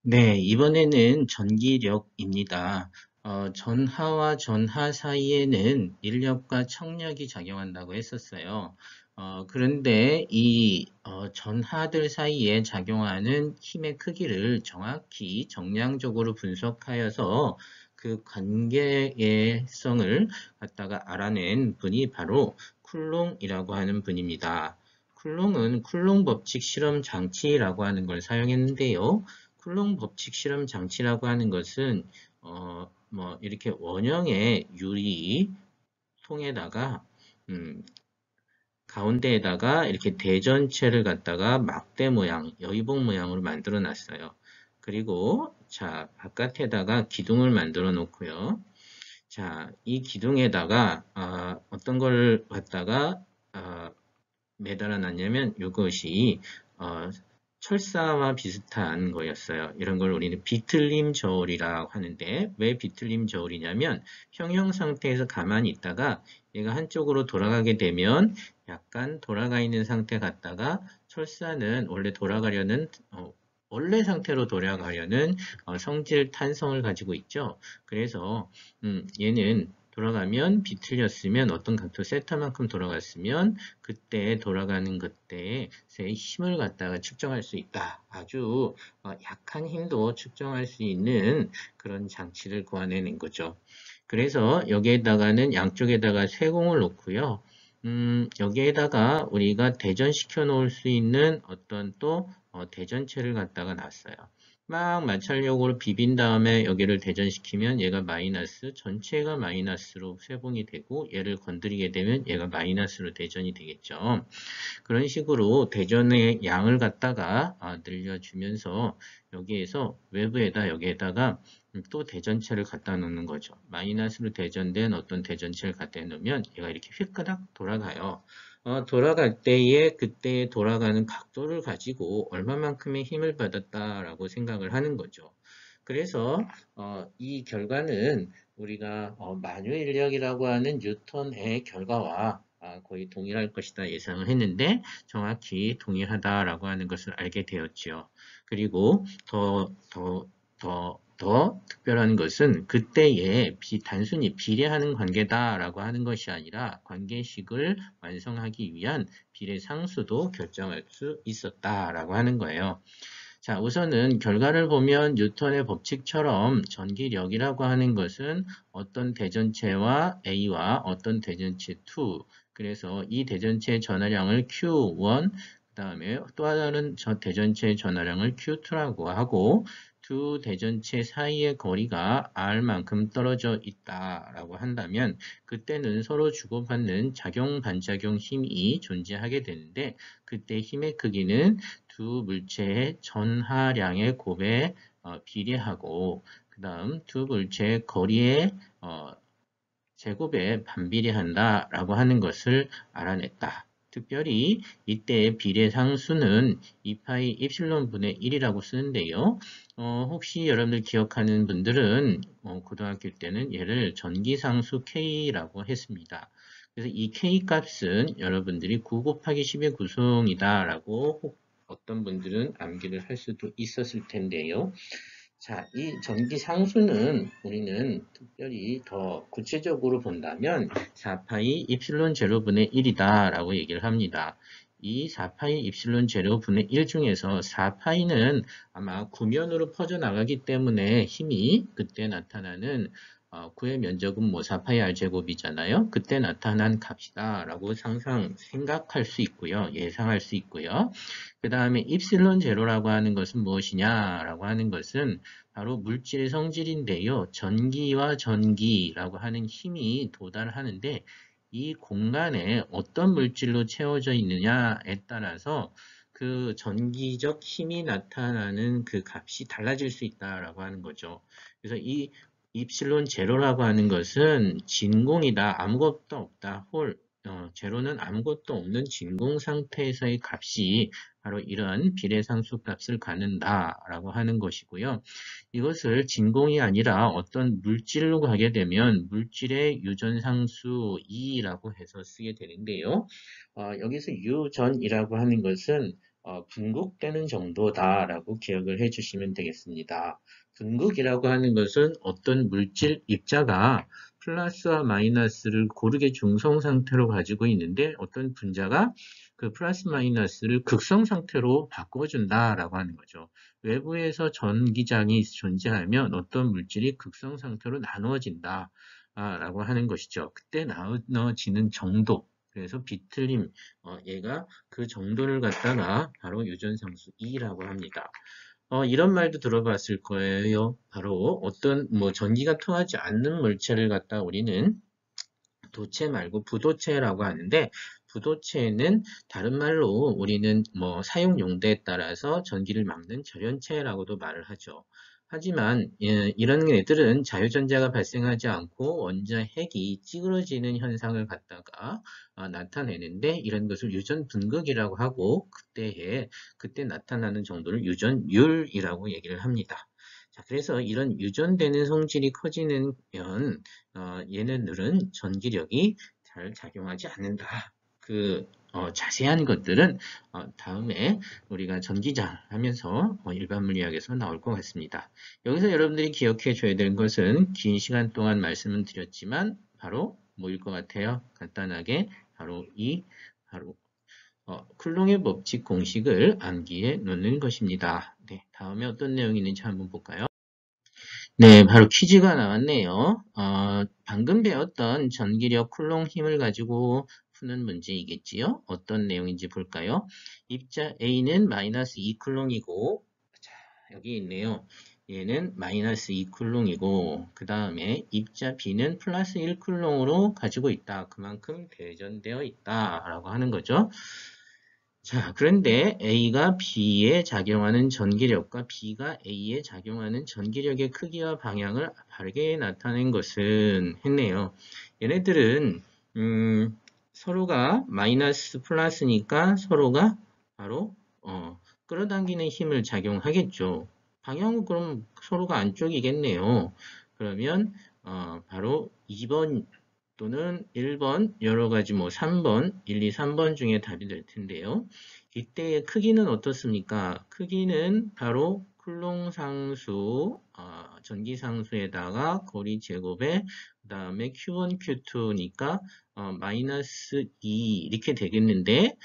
네, 이번에는 전기력입니다. 전하와 전하 사이에는 인력과 청력이 작용한다고 했었어요. 그런데 이 전하들 사이에 작용하는 힘의 크기를 정확히 정량적으로 분석하여서 그 관계의 성을 갖다가 알아낸 분이 바로 쿨롱이라고 하는 분입니다. 쿨롱은 쿨롱 법칙 실험 장치라고 하는 걸 사용했는데요. 쿨롱 법칙 실험 장치라고 하는 것은 뭐 이렇게 원형의 유리 통에다가 가운데에다가 이렇게 대전체를 갖다가 막대 모양, 여의봉 모양으로 만들어 놨어요. 그리고 자, 바깥에다가 기둥을 만들어 놓고요. 자, 이 기둥에다가 어떤 걸 갖다가 매달아 놨냐면 이것이 어, 철사와 비슷한 거였어요. 이런 걸 우리는 비틀림 저울이라고 하는데 왜 비틀림 저울이냐면 평형 상태에서 가만히 있다가 얘가 한쪽으로 돌아가게 되면 약간 돌아가 있는 상태 같다가 철사는 원래 돌아가려는 원래 상태로 돌아가려는 성질 탄성을 가지고 있죠. 그래서 얘는 돌아가면 비틀렸으면 어떤 각도 세타만큼 돌아갔으면 그때 돌아가는 그때의 힘을 갖다가 측정할 수 있다. 아주 약한 힘도 측정할 수 있는 그런 장치를 고안해낸 거죠. 그래서 여기에다가는 양쪽에다가 쇠공을 놓고요. 여기에다가 우리가 대전시켜 놓을 수 있는 어떤 또 대전체를 갖다가 놨어요. 막 마찰력으로 비빈 다음에 여기를 대전시키면 얘가 마이너스, 전체가 마이너스로 쇄봉이 되고 얘를 건드리게 되면 얘가 마이너스로 대전이 되겠죠. 그런 식으로 대전의 양을 갖다가 늘려주면서 여기에서 외부에다 여기에다가 또 대전체를 갖다 놓는 거죠. 마이너스로 대전된 어떤 대전체를 갖다 놓으면 얘가 이렇게 휘끄닥 돌아가요. 돌아갈 때에 그때 돌아가는 각도를 가지고 얼마만큼의 힘을 받았다라고 생각을 하는 거죠. 그래서 이 결과는 우리가 만유 인력이라고 하는 뉴턴의 결과와 거의 동일할 것이다 예상을 했는데 정확히 동일하다라고 하는 것을 알게 되었지요. 그리고 더 특별한 것은 그때에 단순히 비례하는 관계다라고 하는 것이 아니라 관계식을 완성하기 위한 비례 상수도 결정할 수 있었다라고 하는 거예요. 자, 우선은 결과를 보면 뉴턴의 법칙처럼 전기력이라고 하는 것은 어떤 대전체와 A와 어떤 대전체 2, 그래서 이 대전체의 전하량을 Q1, 그 다음에 또 다른 대전체의 전하량을 Q2라고 하고 두 대전체 사이의 거리가 R만큼 떨어져 있다라고 한다면 그때는 서로 주고받는 작용, 반작용 힘이 존재하게 되는데 그때 힘의 크기는 두 물체의 전하량의 곱에 비례하고 그 다음 두 물체의 거리의 제곱에 반비례한다라고 하는 것을 알아냈다. 특별히 이때의 비례 상수는 2파이 입실론 분의 1이라고 쓰는데요. 혹시 여러분들 기억하는 분들은 고등학교 때는 얘를 전기상수 K라고 했습니다. 그래서 이 K 값은 여러분들이 9 곱하기 10의 구성이다라고 어떤 분들은 암기를 할 수도 있었을 텐데요. 자, 이 전기 상수는 우리는 특별히 더 구체적으로 본다면 4파이 입실론 제로분의 1이다 라고 얘기를 합니다. 이 4파이 입실론 제로분의 1 중에서 4파이는 아마 구면으로 퍼져나가기 때문에 힘이 그때 나타나는 구의 면적은 뭐 4파이 r 제곱이잖아요. 그때 나타난 값이다 라고 생각할 수 있고요. 예상할 수 있고요. 그 다음에 입실론 제로라고 하는 것은 무엇이냐라고 하는 것은 바로 물질의 성질인데요. 전기와 전기라고 하는 힘이 도달하는데 이 공간에 어떤 물질로 채워져 있느냐에 따라서 그 전기적 힘이 나타나는 그 값이 달라질 수 있다라고 하는 거죠. 그래서 이 입실론 제로라고 하는 것은 진공이다. 아무것도 없다. 제로는 아무것도 없는 진공 상태에서의 값이 바로 이러한 비례상수 값을 갖는다라고 하는 것이고요. 이것을 진공이 아니라 어떤 물질로 가게 되면 물질의 유전상수 E라고 해서 쓰게 되는데요. 여기서 유전이라고 하는 것은 분극되는 정도다라고 기억을 해주시면 되겠습니다. 분극이라고 하는 것은 어떤 물질 입자가 플러스와 마이너스를 고르게 중성 상태로 가지고 있는데 어떤 분자가 그 플러스 마이너스를 극성 상태로 바꿔준다라고 하는 거죠. 외부에서 전기장이 존재하면 어떤 물질이 극성 상태로 나누어진다 라고 하는 것이죠. 그때 나눠지는 정도, 그래서 비틀림, 얘가 그 정도를 갖다가 바로 유전상수 2라고 합니다. 이런 말도 들어봤을 거예요. 바로 어떤 뭐 전기가 통하지 않는 물체를 갖다 우리는 도체 말고 부도체라고 하는데, 부도체는 다른 말로 우리는 뭐 사용 용도에 따라서 전기를 막는 절연체라고도 말을 하죠. 하지만 이런 애들은 자유전자가 발생하지 않고 원자 핵이 찌그러지는 현상을 갖다가 나타내는데, 이런 것을 유전분극이라고 하고 그때 나타나는 정도를 유전율이라고 얘기를 합니다. 자, 그래서 이런 유전되는 성질이 커지면 얘네들은 전기력이 잘 작용하지 않는다. 자세한 것들은 다음에 우리가 전기장 하면서 일반 물리학에서 나올 것 같습니다. 여기서 여러분들이 기억해 줘야 되는 것은 긴 시간 동안 말씀을 드렸지만 바로 뭐일 것 같아요? 간단하게 바로 쿨롱의 법칙 공식을 암기해 놓는 것입니다. 네, 다음에 어떤 내용이 있는지 한번 볼까요? 네, 바로 퀴즈가 나왔네요. 방금 배웠던 전기력 쿨롱 힘을 가지고 푸는 문제이겠지요? 어떤 내용인지 볼까요? 입자 A는 마이너스 2쿨롱이고, 자, 여기 있네요. 얘는 마이너스 2쿨롱이고, 그 다음에 입자 B는 플러스 1쿨롱으로 가지고 있다. 그만큼 대전되어 있다. 라고 하는 거죠. 자, 그런데 A가 B에 작용하는 전기력과 B가 A에 작용하는 전기력의 크기와 방향을 다르게 나타낸 것은 했네요. 얘네들은 서로가 마이너스 플러스니까 서로가 바로 끌어당기는 힘을 작용하겠죠. 방향은 그럼 서로가 안쪽이겠네요. 그러면 바로 2번 또는 1번, 여러 가지 뭐 3번, 1, 2, 3번 중에 답이 될 텐데요. 이때의 크기는 어떻습니까? 크기는 바로 쿨롱 상수, 전기 상수에다가 거리 제곱에 그 다음에 Q1, Q2니까 마이너스 2 이렇게 되겠는데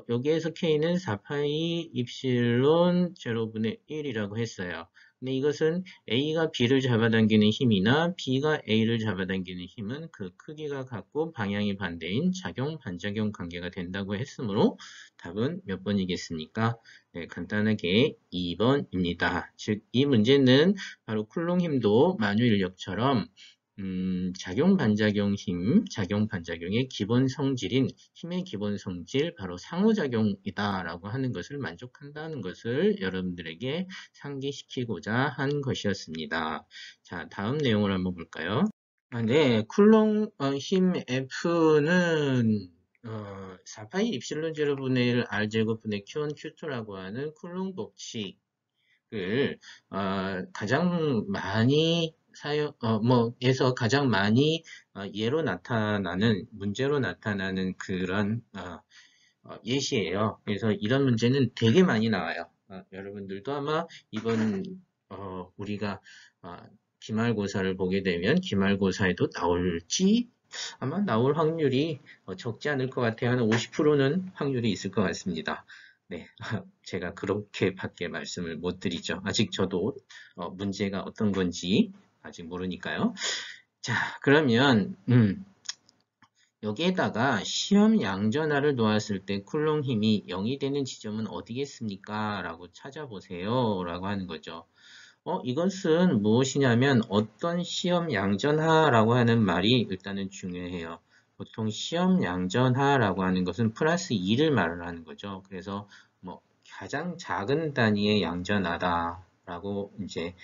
여기에서 K는 4파이 입실론 제로분의 1이라고 했어요. 근데 이것은 A가 B를 잡아당기는 힘이나 B가 A를 잡아당기는 힘은 그 크기가 같고 방향이 반대인 작용, 반작용 관계가 된다고 했으므로 답은 몇 번이겠습니까? 네, 간단하게 2번입니다. 즉, 이 문제는 바로 쿨롱 힘도 만유 인력처럼 작용, 반작용 힘, 작용, 반작용의 기본 성질인 힘의 기본 성질, 바로 상호작용이다 라고 하는 것을 만족한다는 것을 여러분들에게 상기시키고자 한 것이었습니다. 자, 다음 내용을 한번 볼까요? 네, 쿨롱 힘 F는 4파이 입실론 제로분의 1 R 제곱분의 Q1, Q2라고 하는 쿨롱 법칙을 가장 많이 해서 가장 많이 예로 나타나는, 문제로 나타나는 그런 예시예요. 그래서 이런 문제는 되게 많이 나와요. 여러분들도 아마 이번 우리가 기말고사를 보게 되면 기말고사에도 나올지 아마 나올 확률이 적지 않을 것 같아요. 한 50%는 확률이 있을 것 같습니다. 네, 제가 그렇게밖에 말씀을 못 드리죠. 아직 저도 문제가 어떤 건지 아직 모르니까요. 자, 그러면 여기에다가 시험 양전하를 놓았을 때 쿨롱 힘이 0이 되는 지점은 어디겠습니까? 라고 찾아보세요. 라고 하는 거죠. 이것은 무엇이냐면 어떤 시험 양전하라고 하는 말이 일단은 중요해요. 보통 시험 양전하라고 하는 것은 플러스 2를 말을 하는 거죠. 그래서 뭐 가장 작은 단위의 양전하다라고 이제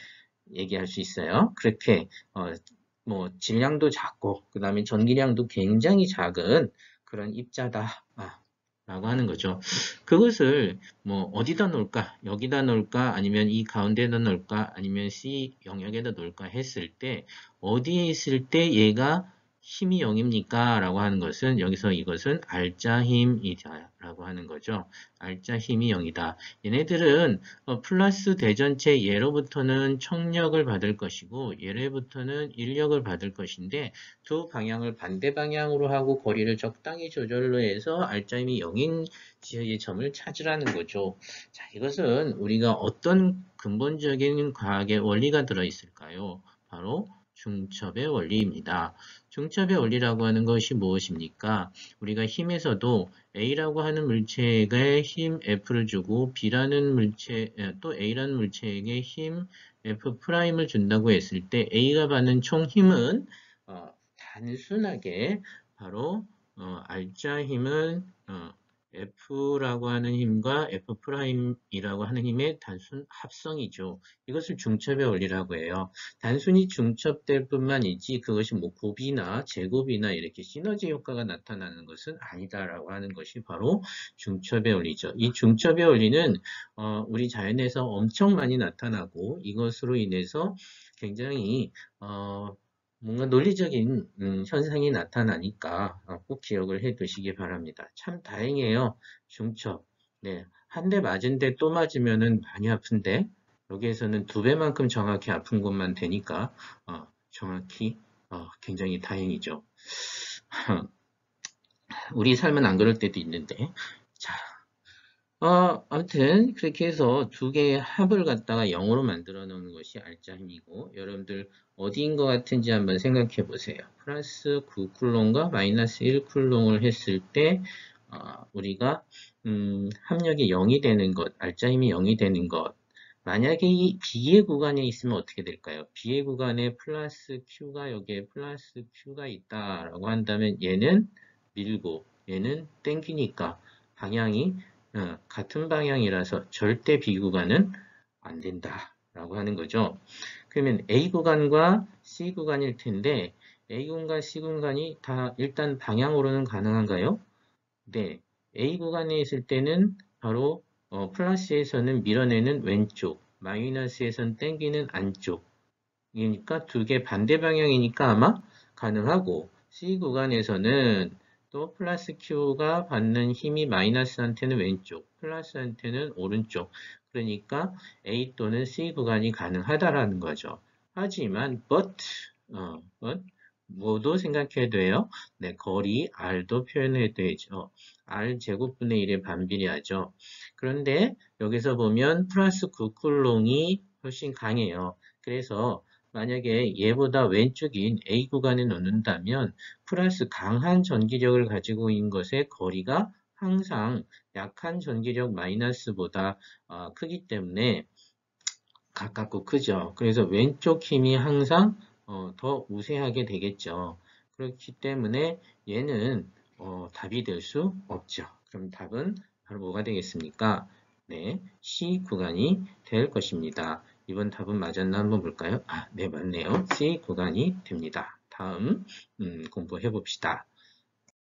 얘기할 수 있어요. 그렇게 뭐 질량도 작고 그 다음에 전기량도 굉장히 작은 그런 입자다 라고 하는 거죠. 그것을 뭐 어디다 놓을까? 여기다 놓을까? 아니면 이 가운데다 놓을까? 아니면 C 영역에다 놓을까? 했을 때 어디에 있을 때 얘가 힘이 0입니까? 라고 하는 것은 여기서 이것은 알짜 힘이다 라고 하는 거죠. 알짜 힘이 0이다. 얘네들은 플러스 대전체 예로부터는 청력을 받을 것이고 예로부터는 인력을 받을 것인데 두 방향을 반대 방향으로 하고 거리를 적당히 조절로 해서 알짜 힘이 0인 지의 점을 찾으라는 거죠. 자, 이것은 우리가 어떤 근본적인 과학의 원리가 들어있을까요? 바로 중첩의 원리입니다. 중첩의 원리라고 하는 것이 무엇입니까? 우리가 힘에서도 A라고 하는 물체에게 힘 F를 주고 B라는 물체, 또 A라는 물체에게 힘 F'을 준다고 했을 때 A가 받는 총 힘은 단순하게 바로 알짜 힘은 F라고 하는 힘과 F'이라고 하는 힘의 단순 합성이죠. 이것을 중첩의 원리라고 해요. 단순히 중첩될 뿐만이지 그것이 뭐 곱이나 제곱이나 이렇게 시너지 효과가 나타나는 것은 아니다라고 하는 것이 바로 중첩의 원리죠. 이 중첩의 원리는 우리 자연에서 엄청 많이 나타나고 이것으로 인해서 굉장히 뭔가 논리적인 현상이 나타나니까 꼭 기억을 해 두시기 바랍니다. 참 다행이에요. 중첩. 네, 한 대 맞은데 또 맞으면은 많이 아픈데 여기에서는 두 배만큼 정확히 아픈 것만 되니까 정확히 굉장히 다행이죠. 우리 삶은 안 그럴 때도 있는데. 자, 아무튼 그렇게 해서 두 개의 합을 갖다가 0으로 만들어 놓는 것이 알짜힘이고 여러분들 어디인 것 같은지 한번 생각해 보세요. 플러스 9쿨롱과 마이너스 1쿨롱을 했을 때 우리가 합력이 0이 되는 것, 알짜힘이 0이 되는 것 만약에 이 B의 구간에 있으면 어떻게 될까요? B의 구간에 플러스 Q가 여기에 플러스 Q가 있다라고 한다면 얘는 밀고 얘는 땡기니까 방향이 같은 방향이라서 절대 B 구간은 안 된다라고 하는 거죠. 그러면 A 구간과 C 구간일 텐데 A 구간과 C 구간이 다 일단 방향으로는 가능한가요? 네. A 구간에 있을 때는 바로 플러스에서는 밀어내는 왼쪽, 마이너스에서는 땡기는 안쪽. 이니까 두 개 반대 방향이니까 아마 가능하고 C 구간에서는 또 플러스 Q가 받는 힘이 마이너스한테는 왼쪽, 플러스한테는 오른쪽. 그러니까 A 또는 C 구간이 가능하다라는 거죠. 하지만 but 뭐도 생각해야 돼요? 네, 거리 R도 표현해야 되죠. R 제곱분의 1의 반비례하죠. 그런데 여기서 보면 플러스 9쿨롱이 훨씬 강해요. 그래서 만약에 얘보다 왼쪽인 A 구간에 넣는다면 플러스 강한 전기력을 가지고 있는 것의 거리가 항상 약한 전기력 마이너스보다 크기 때문에 가깝고 크죠. 그래서 왼쪽 힘이 항상 더 우세하게 되겠죠. 그렇기 때문에 얘는 답이 될 수 없죠. 그럼 답은 바로 뭐가 되겠습니까? 네, C 구간이 될 것입니다. 이번 답은 맞았나 한번 볼까요? 네, 맞네요. C 구간이 됩니다. 다음 공부해 봅시다.